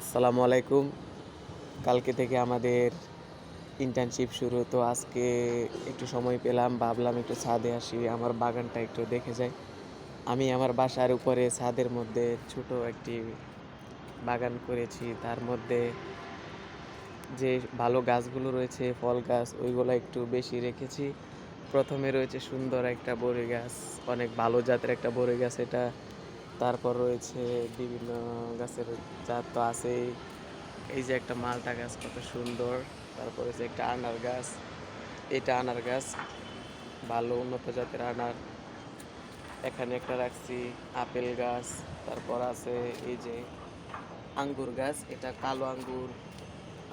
আসসালামু আলাইকুম। কালকে থেকে আমাদের ইন্টার্নশিপ শুরু। তো আজকে একটু সময় পেলাম, ভাবলাম একটু ছাদে আসি, আমার বাগানটা একটু দেখে যাই। আমি আমার বাসার উপরে ছাদের মধ্যে ছোট একটি বাগান করেছি। তার মধ্যে যে ভালো গাছগুলো রয়েছে, ফল গাছ, ওইগুলো একটু বেশি রেখেছি। ১ম এ রয়েছে সুন্দর একটা বরই গাছ, অনেক ভালো জাতের একটা বরই গাছ এটা। তারপর রয়েছে বিভিন্ন গাছের জাত তো আছেই। এই যে একটা মালটা গাছ কত সুন্দর। তারপরে যে একটা আনার গাছ, এটা আনার গাছ, ভালো উন্নত জাতের আনার। এখানে একটা রাখছি আপেল গাছ। তারপর আছে এই যে আঙ্গুর গাছ, এটা কালো আঙ্গুর,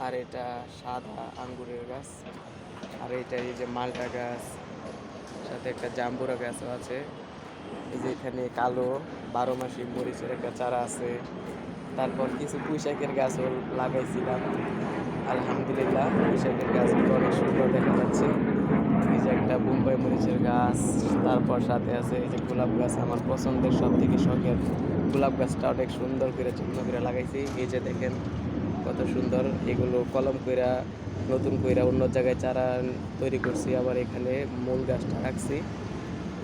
আর এটা সাদা আঙ্গুরের গাছ। আর এটা এই যে মালটা গাছ, সাথে একটা জাম্বুরা গাছও আছে। এই যে এখানে কালো ১২ মাসি মরিচের একটা চারা আছে। তারপর কিছু পুঁইশাকের গাছও লাগাইছিলাম। আলহামদুলিল্লাহ পুঁইশাকের গাছগুলো অনেক সুন্দর দেখা যাচ্ছে। এই যে একটা বোম্বাই মরিচের গাছ, তারপর সাথে আছে এই যে গোলাপ গাছ, আমার পছন্দের সব থেকে শখের গোলাপ গাছটা অনেক সুন্দর করে যত্ন করে লাগাইছি। এই যে দেখেন কত সুন্দর, এগুলো কলম কইরা নতুন কইরা অন্য জায়গায় চারা তৈরি করছি, আবার এখানে মূল গাছটা রাখছি।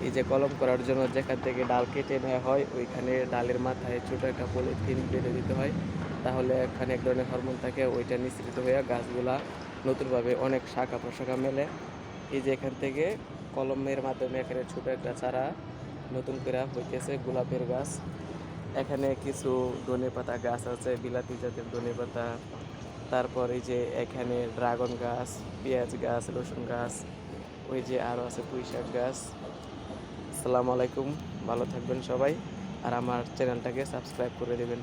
এই যে কলম করার জন্য যেখান থেকে ডাল কেটে নেওয়া হয়, ওইখানে ডালের মাথায় ছোট একটা পলিথিন বেঁধে দিতে হয়, তাহলে এখানে এক ধরনের হরমোন থাকে, ওইটা নিঃসৃত হয়ে গাছগুলা নতুনভাবে অনেক শাখা প্রশাখা মেলে। এই যে এখান থেকে কলমের মাধ্যমে এখানে ছোট একটা চারা নতুন করে হইতেছে গোলাপের গাছ। এখানে কিছু ধনেপাতা গাছ আছে, বিলাতি জাতের ধনেপাতা। তারপর এই যে এখানে ড্রাগন গাছ, পেঁয়াজ গাছ, রসুন গাছ, ওই যে আরও আছে পুঁইশাক গাছ। আসসালামু আলাইকুম, ভালো থাকবেন সবাই, আর আমার চ্যানেলটাকে সাবস্ক্রাইব করে দেবেন।